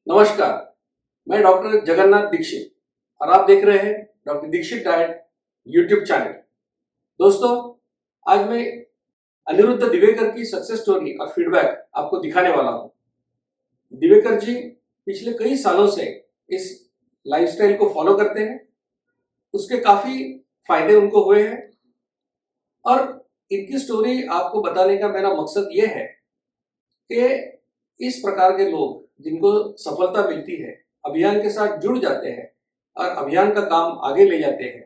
नमस्कार, मैं डॉक्टर जगन्नाथ दीक्षित और आप देख रहे हैं doctor Dixit diet YouTube channel. दोस्तों, आज मैं अनिरुद्ध दिवेकर की सक्सेस स्टोरी और फीडबैक आपको दिखाने वाला हूं। दिवेकर जी पिछले कई सालों से इस लाइफस्टाइल को फॉलो करते हैं, उसके काफी फायदे उनको हुए हैं और इनकी स्टोरी आपको बताने का मेरा मकसद ये है कि इस प्रकार के लोग जिनको सफलता मिलती है अभियान के साथ जुड़ जाते हैं और अभियान का काम आगे ले जाते हैं।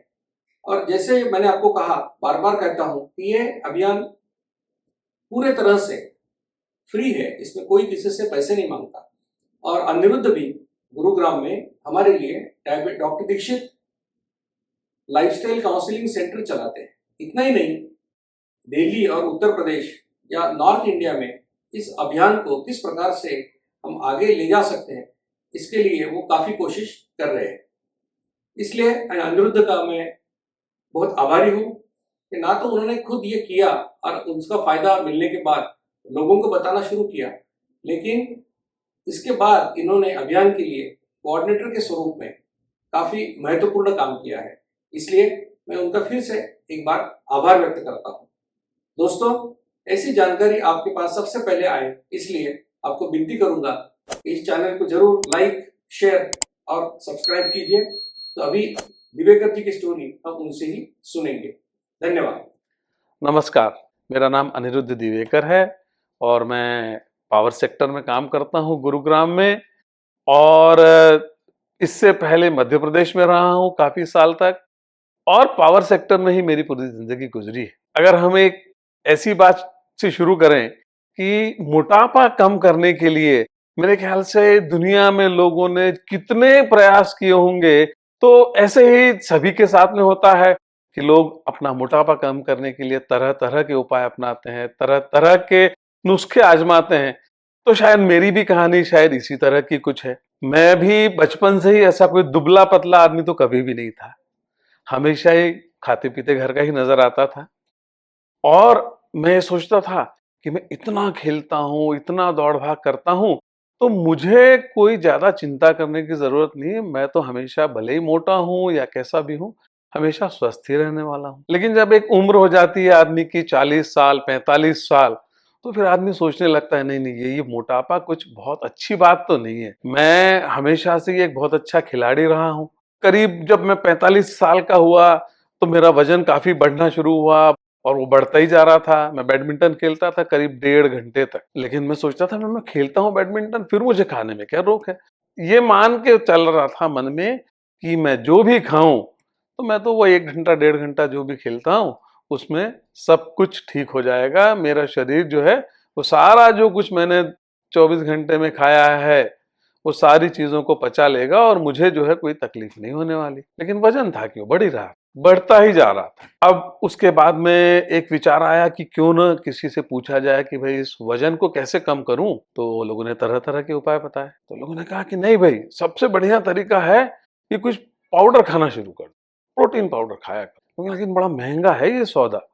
और जैसे मैंने आपको कहा, बार बार कहता हूं कि ये अभियान पूरे तरह से फ्री है, इसमें कोई किसी से पैसे नहीं मांगता। और अनिरुद्ध भी गुरुग्राम में हमारे लिए doctor Dixit lifestyle counselling centre चलाते हैं। इतना ही नहीं, दिल्ली और उत्तर प्रदेश या नॉर्थ इंडिया में इस अभियान को किस प्रकार से हम आगे ले जा सकते हैं, इसके लिए वो काफी कोशिश कर रहे हैं। इसलिए अनिरुद्ध का मैं बहुत आभारी हूं कि ना तो उन्होंने खुद ये किया और उसका फायदा मिलने के बाद लोगों को बताना शुरू किया, लेकिन इसके बाद इन्होंने अभियान के लिए कोऑर्डिनेटर के स्वरूप में काफी महत्वपूर्ण काम किया है। इसलिए मैं उनका फिर से एक बार आभार व्यक्त करता हूं। दोस्तों, ऐसी जानकारी आपके पास सबसे पहले आए, इसलिए आपको विनती करूंगा कि इस चैनल को जरूर लाइक, शेयर और सब्सक्राइब कीजिए। तो अभी दिवेकर जी की स्टोरी हम उनसे ही सुनेंगे। धन्यवाद। नमस्कार, मेरा नाम अनिरुद्ध दिवेकर है और मैं पावर सेक्टर में काम करता हूं गुरुग्राम में। और इससे पहले मध्य प्रदेश में रहा हूं काफी साल तक और पावर सेक्टर में ही मेरी पूरी जिंदगी गुजरी है। अगर हम एक ऐसी बात से शुरू करें कि मोटापा कम करने के लिए मेरे ख्याल से दुनिया में लोगों ने कितने प्रयास किए होंगे, तो ऐसे ही सभी के साथ में होता है कि लोग अपना मोटापा कम करने के लिए तरह तरह के उपाय अपनाते हैं, तरह तरह के नुस्खे आजमाते हैं। तो शायद मेरी भी कहानी शायद इसी तरह की कुछ है। मैं भी बचपन से ही ऐसा कोई दुबला पतला आदमी तो कभी भी नहीं था, हमेशा ही खाते पीते घर का ही नजर आता था। और मैं सोचता था कि मैं इतना खेलता हूँ, इतना दौड़ भाग करता हूँ, तो मुझे कोई ज्यादा चिंता करने की जरूरत नहीं है। मैं तो हमेशा भले ही मोटा हूँ या कैसा भी हूँ, हमेशा स्वस्थ ही रहने वाला हूँ। लेकिन जब एक उम्र हो जाती है आदमी की 40 साल 45 साल, तो फिर आदमी सोचने लगता है नहीं नहीं, ये मोटापा कुछ बहुत अच्छी बात तो नहीं है। मैं हमेशा से ही एक बहुत अच्छा खिलाड़ी रहा हूँ। करीब जब मैं 45 साल का हुआ तो मेरा वजन काफी बढ़ना शुरू हुआ और वो बढ़ता ही जा रहा था। मैं बैडमिंटन खेलता था करीब 1.5 घंटे तक, लेकिन मैं सोचता था मैं खेलता हूँ बैडमिंटन, फिर मुझे खाने में क्या रोक है। ये मान के चल रहा था मन में कि मैं जो भी खाऊं तो मैं तो वो 1 घंटा 1.5 घंटा जो भी खेलता हूँ उसमें सब कुछ ठीक हो जाएगा। मेरा शरीर जो है वो सारा जो कुछ मैंने 24 घंटे में खाया है वो सारी चीजों को पचा लेगा और मुझे जो है कोई तकलीफ नहीं होने वाली। लेकिन वजन था क्यों बढ़ ही रहा, बढ़ता ही जा रहा था। अब उसके बाद में एक विचार आया कि क्यों ना किसी से पूछा जाए कि भाई इस वजन को कैसे कम करूं। तो लोगों ने तरह तरह के उपाय बताए। तो लोगों ने कहा कि नहीं भाई, सबसे बढ़िया तरीका है कि कुछ पाउडर खाना शुरू कर, प्रोटीन पाउडर खाया कर। लेकिन बड़ा महंगा है ये सौदा,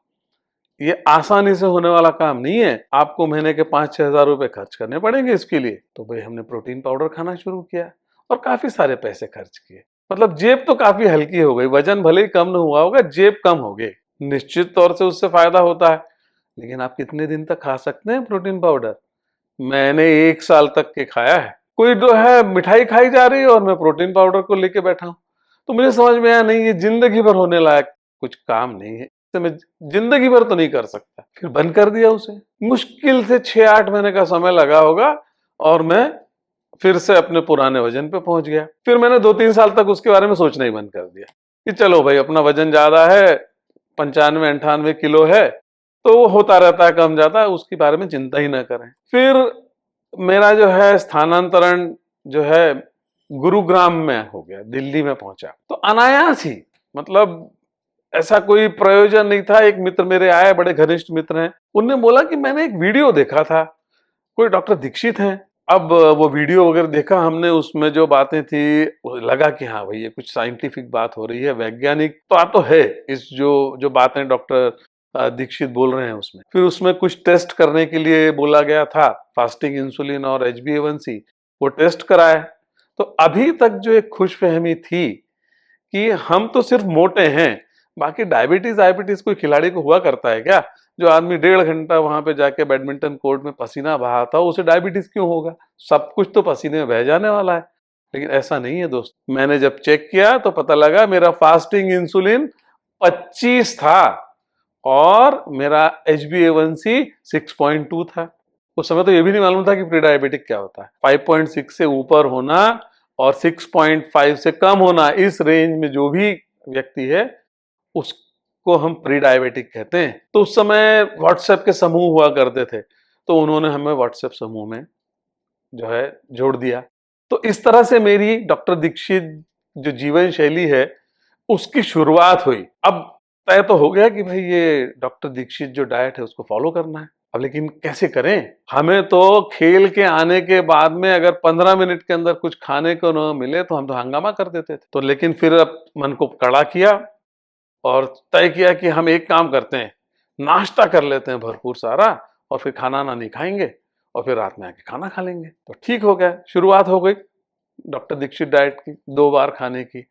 ये आसानी से होने वाला काम नहीं है, आपको महीने के 5-6 हजार रुपए खर्च करने पड़ेंगे इसके लिए। तो भाई हमने प्रोटीन पाउडर खाना शुरू किया और काफी सारे पैसे खर्च किए। मतलब जेब तो काफी हल्की हो गई, वजन भले ही कम न हुआ होगा, जेब कम हो गई। निश्चित तौर से उससे फायदा होता है, लेकिन आप कितने दिन तक खा सकते हैं प्रोटीन पाउडर? मैंने 1 साल तक के खाया है। कोई जो है मिठाई खाई जा रही है और मैं प्रोटीन पाउडर को लेके बैठा हूं। तो मुझे समझ में आया नहीं, ये जिंदगी भर होने लायक कुछ काम नहीं है, मैं जिंदगी भर तो नहीं कर सकता। फिर बंद कर दिया उसे। मुश्किल से 6-8 महीने का समय लगा होगा और मैं फिर से अपने पुराने वजन पे पहुंच गया। फिर मैंने 2-3 साल तक उसके बारे में सोचना ही बंद कर दिया कि चलो भाई अपना वजन ज्यादा है, 95-98 किलो है, तो वो होता रहता है, कम जाता है, उसके बारे में चिंता ही ना करें। फिर मेरा जो है स्थानांतरण जो है गुरुग्राम में हो गया, दिल्ली में पहुंचा। तो अनायास ही, मतलब ऐसा कोई प्रयोजन नहीं था। एक मित्र मेरे आए, बड़े घनिष्ठ मित्र हैं, उनने बोला कि मैंने एक वीडियो देखा था, कोई डॉक्टर दीक्षित हैं। अब वो वीडियो वगैरह देखा हमने, उसमें जो बातें थी लगा कि हाँ भाई ये कुछ साइंटिफिक बात हो रही है, वैज्ञानिक तो है इस जो बातें डॉक्टर दीक्षित बोल रहे हैं उसमें। फिर उसमें कुछ टेस्ट करने के लिए बोला गया था, फास्टिंग इंसुलिन और HbA1c, वो टेस्ट कराए। तो अभी तक जो एक खुशफहमी थी कि हम तो सिर्फ मोटे हैं, बाकी डायबिटीज डायबिटीज कोई खिलाड़ी को हुआ करता है क्या? जो आदमी 1.5 घंटा वहां पे जाके बैडमिंटन कोर्ट में पसीना बहाता हो, उसे डायबिटीज क्यों होगा? सब कुछ तो पसीने में बह जाने वाला है। लेकिन ऐसा नहीं है दोस्त। मैंने जब चेक किया तो पता लगा मेरा फास्टिंग इंसुलिन 25 था और मेरा HbA1c 6.2 था। उस समय तो ये भी नहीं मालूम था कि प्री डायबिटिक क्या होता है। 5.6 से ऊपर होना और 6.5 से कम होना, इस रेंज में जो भी व्यक्ति है उसको हम प्री डायबिटिक कहते हैं। तो उस समय व्हाट्सएप के समूह हुआ करते थे, तो उन्होंने हमें व्हाट्सएप समूह में जो है जोड़ दिया। तो इस तरह से मेरी डॉक्टर दीक्षित जो जीवन शैली है उसकी शुरुआत हुई। अब तय तो हो गया कि भाई ये डॉक्टर दीक्षित जो डाइट है उसको फॉलो करना है। अब लेकिन कैसे करें? हमें तो खेल के आने के बाद में अगर 15 मिनट के अंदर कुछ खाने को न मिले तो हम तो हंगामा कर देते थे। तो लेकिन फिर अब मन को कड़ा किया और तय किया कि हम एक काम करते हैं, नाश्ता कर लेते हैं भरपूर सारा और फिर खाना ना नहीं खाएंगे और फिर रात में आके खाना खा लेंगे। तो ठीक हो गया, शुरुआत हो गई डॉक्टर दीक्षित डाइट की, 2 बार खाने की।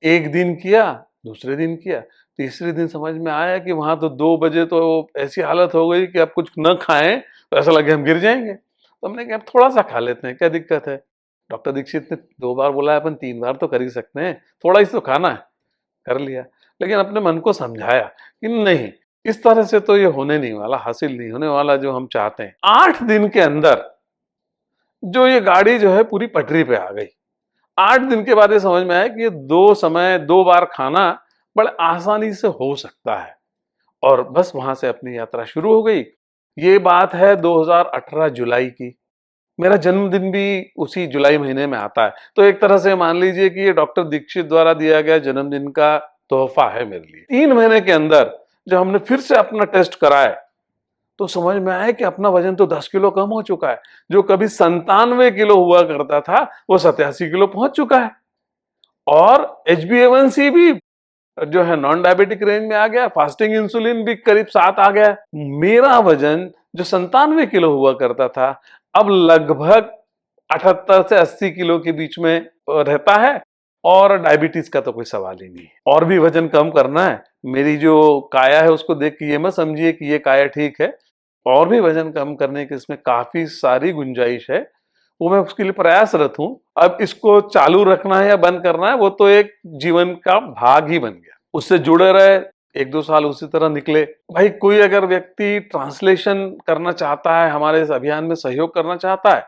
एक दिन किया, दूसरे दिन किया, तीसरे दिन समझ में आया कि वहां तो 2 बजे तो ऐसी हालत हो गई कि अब कुछ न खाएं तो ऐसा लगे हम गिर जाएंगे। तो हमने कहा थोड़ा सा खा लेते हैं, क्या दिक्कत है? डॉक्टर दीक्षित ने 2 बार बोला है, अपन 3 बार तो कर ही सकते हैं, थोड़ा ही तो खाना है। कर लिया। लेकिन अपने मन को समझाया कि नहीं, इस तरह से तो ये होने नहीं वाला, हासिल नहीं होने वाला जो हम चाहते हैं। 8 दिन के अंदर जो ये गाड़ी जो है पूरी पटरी पे आ गई। 8 दिन के बाद ये समझ में आया कि ये 2 बार खाना बड़े आसानी से हो सकता है और बस वहां से अपनी यात्रा शुरू हो गई। ये बात है 2018 जुलाई की। मेरा जन्मदिन भी उसी जुलाई महीने में आता है, तो एक तरह से मान लीजिए कि ये डॉक्टर दीक्षित द्वारा दिया गया जन्मदिन का तोहफा है मेरे लिए। 3 महीने के अंदर जब हमने फिर से अपना टेस्ट कराया तो समझ में आया कि अपना वजन तो 10 किलो कम हो चुका है। जो कभी 97 किलो हुआ करता था वो 87 किलो पहुंच चुका है और HbA1c भी जो है नॉन डायबिटिक रेंज में आ गया। फास्टिंग इंसुलिन भी करीब 7 आ गया। मेरा वजन जो 97 किलो हुआ करता था अब लगभग 78 से 80 किलो के बीच में रहता है और डायबिटीज का तो कोई सवाल ही नहीं है। और भी वजन कम करना है, मेरी जो काया है उसको देख के ये मत समझिए कि ये काया ठीक है। और भी वजन कम करने की इसमें काफी सारी गुंजाइश है, वो मैं उसके लिए प्रयासरत हूं। अब इसको चालू रखना है या बंद करना है वो तो एक जीवन का भाग ही बन गया। उससे जुड़े रहे, 1-2 साल उसी तरह निकले। भाई कोई अगर व्यक्ति ट्रांसलेशन करना चाहता है, हमारे इस अभियान में सहयोग करना चाहता है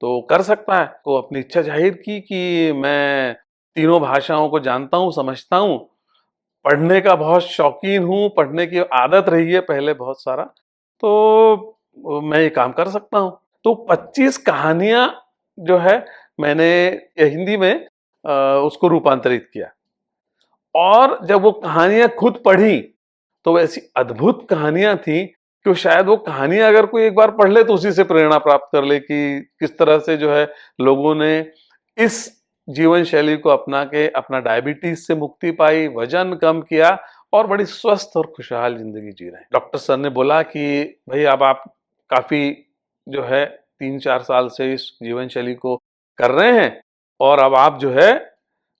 तो कर सकता है। तो अपनी इच्छा जाहिर की कि मैं तीनों भाषाओं को जानता हूँ, समझता हूँ, पढ़ने का बहुत शौकीन हूँ, पढ़ने की आदत रही है पहले बहुत सारा, तो मैं ये काम कर सकता हूँ। तो 25 कहानियां जो है मैंने हिंदी में उसको रूपांतरित किया और जब वो कहानियां खुद पढ़ी तो ऐसी अद्भुत कहानियां थी कि शायद वो कहानियां अगर कोई एक बार पढ़ ले तो उसी से प्रेरणा प्राप्त कर ले कि किस तरह से जो है लोगों ने इस जीवन शैली को अपना के अपना डायबिटीज से मुक्ति पाई, वजन कम किया और बड़ी स्वस्थ और खुशहाल जिंदगी जी रहे हैं। डॉक्टर सर ने बोला कि भाई अब आप काफी जो है 3-4 साल से इस जीवन शैली को कर रहे हैं और अब आप जो है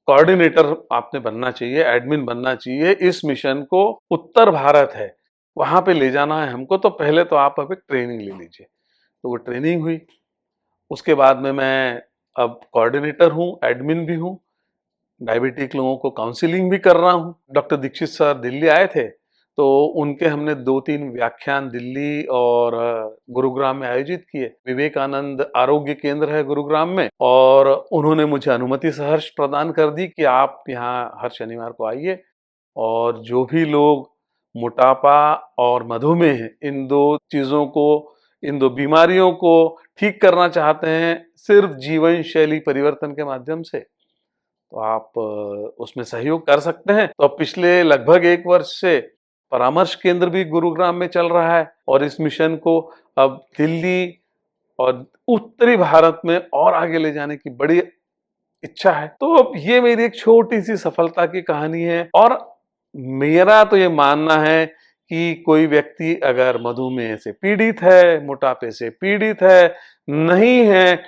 कोऑर्डिनेटर आपने बनना चाहिए, एडमिन बनना चाहिए। इस मिशन को उत्तर भारत है वहां पे ले जाना है हमको, तो पहले तो आप अब एक ट्रेनिंग ले लीजिए। तो वो ट्रेनिंग हुई। उसके बाद में मैं अब कोऑर्डिनेटर हूँ, एडमिन भी हूँ, डायबिटिक लोगों को काउंसलिंग भी कर रहा हूँ। डॉक्टर दीक्षित सर दिल्ली आए थे तो उनके हमने 2-3 व्याख्यान दिल्ली और गुरुग्राम में आयोजित किए। विवेकानंद आरोग्य केंद्र है गुरुग्राम में और उन्होंने मुझे अनुमति सहर्ष प्रदान कर दी कि आप यहाँ हर शनिवार को आइए और जो भी लोग मोटापा और मधुमेह इन 2 चीजों को, इन 2 बीमारियों को ठीक करना चाहते हैं सिर्फ जीवन शैली परिवर्तन के माध्यम से, तो आप उसमें सहयोग कर सकते हैं। तो पिछले लगभग 1 वर्ष से परामर्श केंद्र भी गुरुग्राम में चल रहा है और इस मिशन को अब दिल्ली और उत्तरी भारत में और आगे ले जाने की बड़ी इच्छा है। तो अब ये मेरी एक छोटी सी सफलता की कहानी है और मेरा तो ये मानना है कि कोई व्यक्ति अगर मधुमेह से पीड़ित है, मोटापे से पीड़ित है, नहीं है,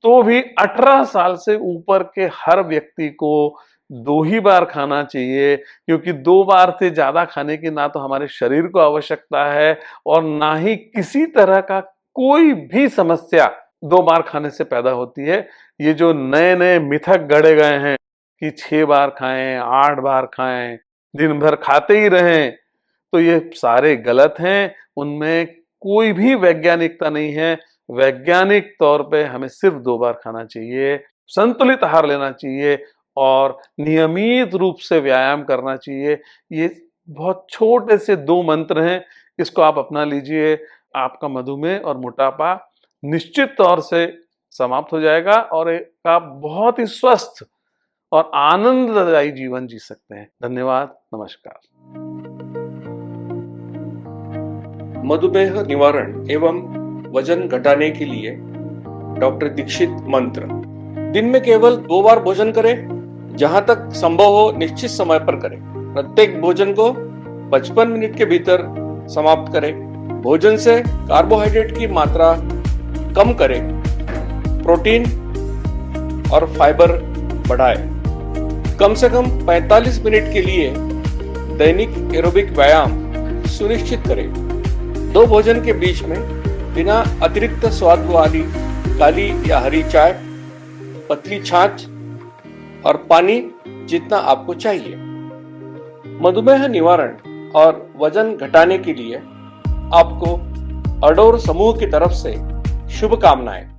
तो भी 18 साल से ऊपर के हर व्यक्ति को 2 ही बार खाना चाहिए, क्योंकि 2 बार से ज्यादा खाने की ना तो हमारे शरीर को आवश्यकता है और ना ही किसी तरह का कोई भी समस्या 2 बार खाने से पैदा होती है। ये जो नए-नए मिथक गढ़े गए हैं कि 6 बार खाएं, 8 बार खाएं, दिन भर खाते ही रहें, तो ये सारे गलत हैं। उनमें कोई भी वैज्ञानिकता नहीं है। वैज्ञानिक तौर पे हमें सिर्फ 2 बार खाना चाहिए, संतुलित आहार लेना चाहिए और नियमित रूप से व्यायाम करना चाहिए। ये बहुत छोटे से 2 मंत्र हैं, इसको आप अपना लीजिए। आपका मधुमेह और मोटापा निश्चित तौर से समाप्त हो जाएगा और एक आप बहुत ही स्वस्थ और आनंददायी जीवन जी सकते हैं। धन्यवाद, नमस्कार। मधुमेह निवारण एवं वजन घटाने के लिए डॉक्टर दीक्षित मंत्र। दिन में केवल 2 बार भोजन करें, जहां तक संभव हो निश्चित समय पर करें। प्रत्येक भोजन को 55 मिनट के भीतर समाप्त करें। भोजन से कार्बोहाइड्रेट की मात्रा कम करें। प्रोटीन और फाइबर बढ़ाएं। कम से कम 45 मिनट के लिए दैनिक एरोबिक व्यायाम सुनिश्चित करें। 2 भोजन के बीच में बिना अतिरिक्त स्वाद वाली काली या हरी चाय, पतली छाछ और पानी जितना आपको चाहिए। मधुमेह निवारण और वजन घटाने के लिए आपको अडोर समूह की तरफ से शुभकामनाएं।